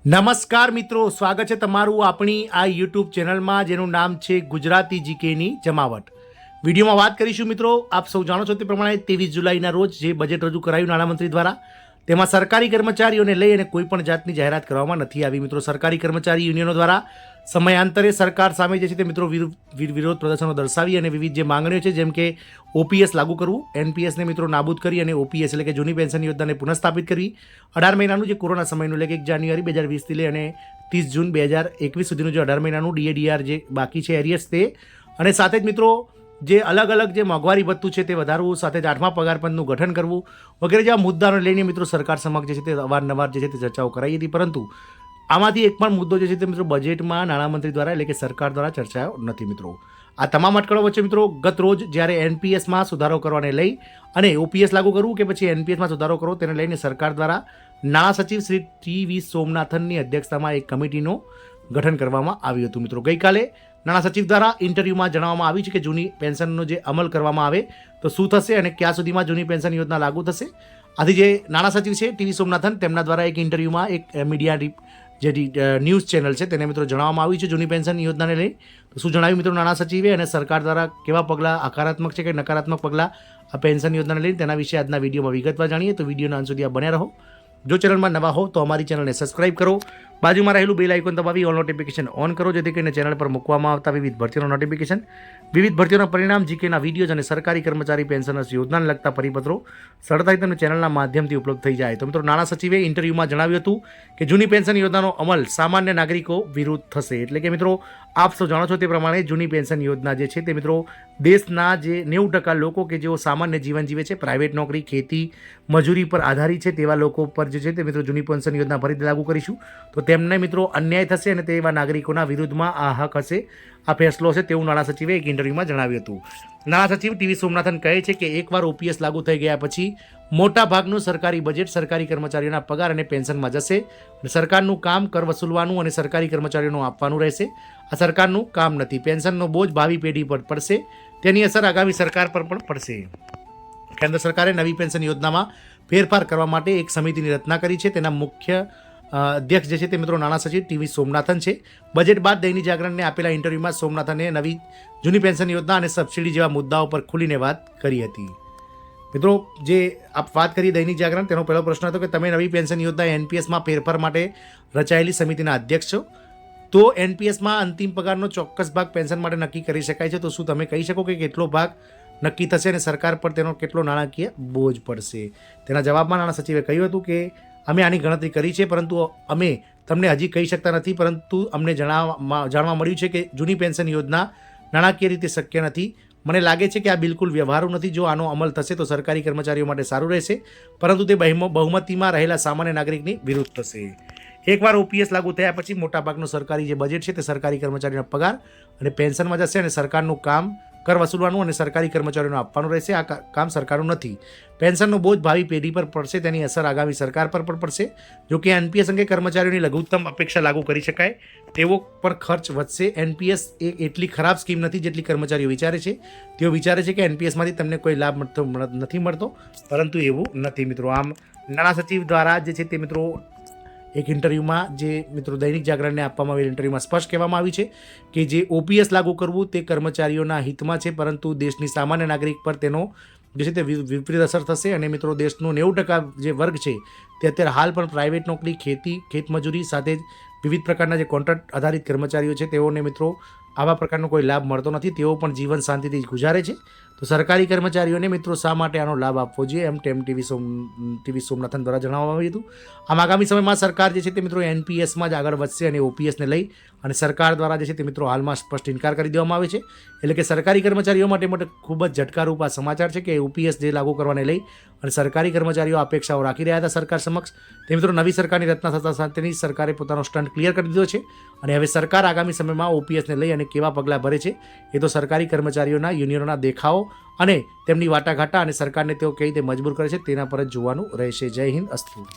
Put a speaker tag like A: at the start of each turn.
A: નમસ્કાર મિત્રો, સ્વાગત છે તમારું આપણી આ યુટ્યુબ ચેનલમાં જેનું નામ છે ગુજરાતી જીકેની જમાવટ. વિડીયોમાં વાત કરીશું મિત્રો, આપ સૌ જાણો છો તે પ્રમાણે 23 જુલાઈના રોજ જે બજેટ રજૂ કરાયું નાણામંત્રી દ્વારા, તેમાં સરકારી કર્મચારીઓને લઈ અને કોઈ પણ જાતની જાહેરાત કરવામાં નથી આવી. મિત્રો, સરકારી કર્મચારી યુનિયનો દ્વારા સમયાંતરે સરકાર સામે જે છે તે મિત્રો વિરોધ પ્રદર્શનો દર્શાવી અને વિવિધ જે માંગણીઓ છે, જેમ કે ઓપીએસ લાગુ કરવું, એનપીએસને મિત્રો નાબૂદ કરી અને ઓપીએસ એટલે કે જૂની પેન્શન યોજનાને પુનઃસ્થાપિત કરવી, 18 મહિનાનું જે કોરોના સમયનું એટલે કે 1 જાન્યુઆરી 2020થી લઈ અને 30 જૂન 2021 સુધીનું જે 18 મહિનાનું ડીએડીઆર જે બાકી છે એરિયર્સ તે, અને સાથે જ મિત્રો જે અલગ અલગ જે મોંઘવારી ભથ્થું છે તે વધારવું, સાથે જ 8મા પગાર પંચનું ગઠન કરવું વગેરે જેવા મુદ્દાઓને લઈને મિત્રો સરકાર સમક્ષ જે છે તે અવારનવાર જે છે તે ચર્ચાઓ કરાઈ હતી. પરંતુ આમાંથી એક પણ મુદ્દો જે છે તે મિત્રો બજેટમાં નાણામંત્રી દ્વારા એટલે કે સરકાર દ્વારા ચર્ચાયો નથી. મિત્રો, આ તમામ અટકળો વચ્ચે મિત્રો ગત રોજ જ્યારે એનપીએસમાં સુધારો કરવાને લઈ અને ઓપીએસ લાગુ કરવું કે પછી એનપીએસમાં સુધારો કરવો તેને લઈને સરકાર દ્વારા નાણાં સચિવ શ્રી ટી.વી. સોમનાથનની અધ્યક્ષતામાં એક કમિટીનું ગઠન કરવામાં આવ્યું હતું. મિત્રો, ગઈકાલે નાણાં સચિવ દ્વારા ઇન્ટરવ્યૂમાં જણાવવામાં આવ્યું છે કે જૂની પેન્શનનો જે અમલ કરવામાં આવે તો શું થશે અને ક્યાં સુધીમાં જૂની પેન્શન યોજના લાગુ થશે. આથી જે નાણાં સચિવ છે ટી.વી. સોમનાથન, તેમના દ્વારા એક ઇન્ટરવ્યૂમાં એક મીડિયા જે ન્યૂઝ ચેનલ છે તેને મિત્રો જણાવવામાં આવ્યું છે જૂની પેન્શન યોજનાને લઈ. તો શું જણાવ્યું મિત્રો નાણાં સચિવે અને સરકાર દ્વારા કેવા પગલાં હકારાત્મક છે કે નકારાત્મક પગલાં આ પેન્શન યોજનાને લઈને તેના વિશે આજના વિડીયોમાં વિગતવાર જાણીએ. તો વિડીયોના અંત સુધી આ બન્યા રહો. જો ચેનલમાં નવા હો તો અમારી ચેનલને સબસ્ક્રાઇબ કરો, બાજુમાં રહેલું બેલ આઇકોન દબાવી ઓલ નોટિફિકેશન ઓન કરો, જેથી કરીને ચેનલ પર મૂકવામાં આવતા વિવિધ ભરતીઓના નોટિફિકેશન, વિવિધ ભરતીઓના પરિણામ, જીકેના વિડીયોઝ અને સરકારી કર્મચારી પેન્શનર્સ યોજનાને લગતા પરિપત્રો સરળતાથી તમને ચેનલના માધ્યમથી ઉપલબ્ધ થઈ જાય. તો મિત્રો, નાણાં સચિવે ઇન્ટરવ્યૂમાં જણાવ્યું હતું કે જૂની પેન્શન યોજનાનો અમલ સામાન્ય નાગરિકો વિરુદ્ધ થશે. એટલે કે મિત્રો, આપ સૌ જાણો છો તે પ્રમાણે જૂની પેન્શન યોજના જે છે તે મિત્રો દેશના જે 90% લોકો કે જેઓ સામાન્ય જીવન જીવે છે, પ્રાઇવેટ નોકરી, ખેતી, મજૂરી પર આધારિત છે, તેવા લોકો પર જે છે તે મિત્રો જૂની પેન્શન યોજના ફરીથી લાગુ કરીશું તો તેમને મિત્રો અન્યાય થશે અને તેવા નાગરિકોના વિરુદ્ધમાં આ હક હશે, આ ફેસલો હશે, તેવું નાણાં સચિવે એક ઇન્ટરવ્યૂમાં જણાવ્યું હતું. નાણાં સચિવ ટી.વી. સોમનાથન કહે છે કે એકવાર ઓપીએસ લાગુ થઈ ગયા પછી મોટા ભાગનું સરકારી બજેટ સરકારી કર્મચારીઓના પગાર અને પેન્શનમાં જશે. સરકારનું કામ કર વસૂલવાનું અને સરકારી કર્મચારીઓનું આપવાનું રહેશે. આ સરકારનું કામ નથી. પેન્શનનો બોજ ભાવિ પેઢી પર પડશે, તેની અસર આગામી સરકાર પર પણ પડશે. કેન્દ્ર સરકારે નવી પેન્શન યોજનામાં ફેરફાર કરવા માટે એક સમિતિની રચના કરી છે. તેના મુખ્ય અધ્યક્ષ જે છે તે મિત્રો નાણાં સચિવ ટી.વી. સોમનાથન છે. બજેટ બાદ દૈનિક જાગરણને આપેલા ઇન્ટરવ્યૂમાં સોમનાથને નવી જૂની પેન્શન યોજના અને સબસિડી જેવા મુદ્દાઓ પર ખુલીને વાત કરી હતી. મિત્રો, જે આપ વાત કરી દૈનિક જાગરણ, તેનો પહેલો પ્રશ્ન હતો કે તમે નવી પેન્શન યોજના એનપીએસમાં ફેરફાર માટે રચાયેલી સમિતિના અધ્યક્ષ છો, તો એનપીએસમાં અંતિમ પગારનો ચોક્કસ ભાગ પેન્શન માટે નક્કી કરી શકાય છે. તો શું તમે કહી શકો કે કેટલો ભાગ નક્કી થશે અને સરકાર પર તેનો કેટલો નાણાકીય બોજ પડશે? તેના જવાબમાં નાણાં સચિવે કહ્યું હતું કે અમે આની ગણતરી કરી છે, પરંતુ અમે તમને હજી કહી શકતા નથી. પરંતુ અમને જાણવા મળ્યું છે કે જૂની પેન્શન યોજના નાણાકીય રીતે શક્ય નથી. મને લાગે છે કે આ બિલકુલ વ્યવહારુ નથી. જો આનો અમલ થશે તો સરકારી કર્મચારીઓ માટે સારું રહેશે, પરંતુ તે બહુમતીમાં રહેલા સામાન્ય નાગરિકની વિરુદ્ધ થશે. એકવાર ઓપીએસ લાગુ થયા પછી મોટાભાગનું સરકારી જે બજેટ છે તે સરકારી કર્મચારીઓના પગાર અને પેન્શનમાં જશે અને સરકારનું કામ કર વસૂલવાનું અને સરકારી કર્મચારીઓને આપવાનું રહેશે. આ કામ સરકારનું નથી. પેન્શનનો બોજ ભાવિ પેઢી પર પડશે, તેની અસર આગામી સરકાર પર પણ પડશે. જો કે એનપીએસ અંગે કર્મચારીઓની લઘુત્તમ અપેક્ષા લાગુ કરી શકાય તેવો પર ખર્ચ વધશે. એનપીએસ એ એટલી ખરાબ સ્કીમ નથી જેટલી કર્મચારીઓ વિચારે છે. તેઓ વિચારે છે કે એનપીએસમાંથી તમને કોઈ લાભ નથી મળતો, પરંતુ એવું નથી. મિત્રો, આમ નાણાં સચિવ દ્વારા જે છે તે મિત્રો એક ઇન્ટરવ્યૂમાં જે મિત્રો દૈનિક જાગરણને આપવામાં આવેલ ઇન્ટરવ્યૂમાં સ્પષ્ટ કહેવામાં આવ્યું છે કે જે ઓપીએસ લાગુ કરવું તે કર્મચારીઓના હિતમાં છે, પરંતુ દેશની સામાન્ય નાગરિક પર તેનો જે છે તે વિપરીત અસર થશે. અને મિત્રો, દેશનો 90% જે વર્ગ છે તે અત્યારે હાલ પણ પ્રાઇવેટ નોકરી, ખેતી, ખેતમજૂરી સાથે જ વિવિધ પ્રકારના જે કોન્ટ્રાક્ટ આધારિત કર્મચારીઓ છે તેઓને મિત્રો આવા પ્રકારનો કોઈ લાભ મળતો નથી. તેઓ પણ જીવન શાંતિથી ગુજારે છે. તો સરકારી કર્મચારીઓને મિત્રો શા માટે આનો લાભ આપવો જોઈએ, એમ ટી.વી. સોમનાથન દ્વારા જણાવવામાં આવ્યું હતું. આમ આગામી સમયમાં સરકાર જે છે તે મિત્રો એનપીએસમાં જ આગળ વધશે અને ઓપીએસને લઈ અને સરકાર દ્વારા જે છે તે મિત્રો હાલમાં સ્પષ્ટ ઇનકાર કરી દેવામાં આવે છે. એટલે કે સરકારી કર્મચારીઓ માટે ખૂબ જ ઝટકારૂપ આ સમાચાર છે કે ઓપીએસ જે લાગુ કરવાને લઈ અને સરકારી કર્મચારીઓ અપેક્ષાઓ રાખી રહ્યા હતા સરકાર સમક્ષ, તે મિત્રો નવી સરકારની રચના થતાં સાથેની સરકારે પોતાનો સ્ટન્ટ ક્લિયર કરી દીધો છે. અને હવે સરકાર આગામી સમયમાં ઓપીએસને લઈ અને કેવા પગલાં ભરે છે એ તો સરકારી કર્મચારીઓના યુનિયનોના દેખાવો અને તેમની વાટાઘાટા અને સરકારને તેઓ કઈ રીતે મજબૂર કરે છે તેના પર જ જોવાનું રહેશે. જય હિન્દ, અસ્તુ.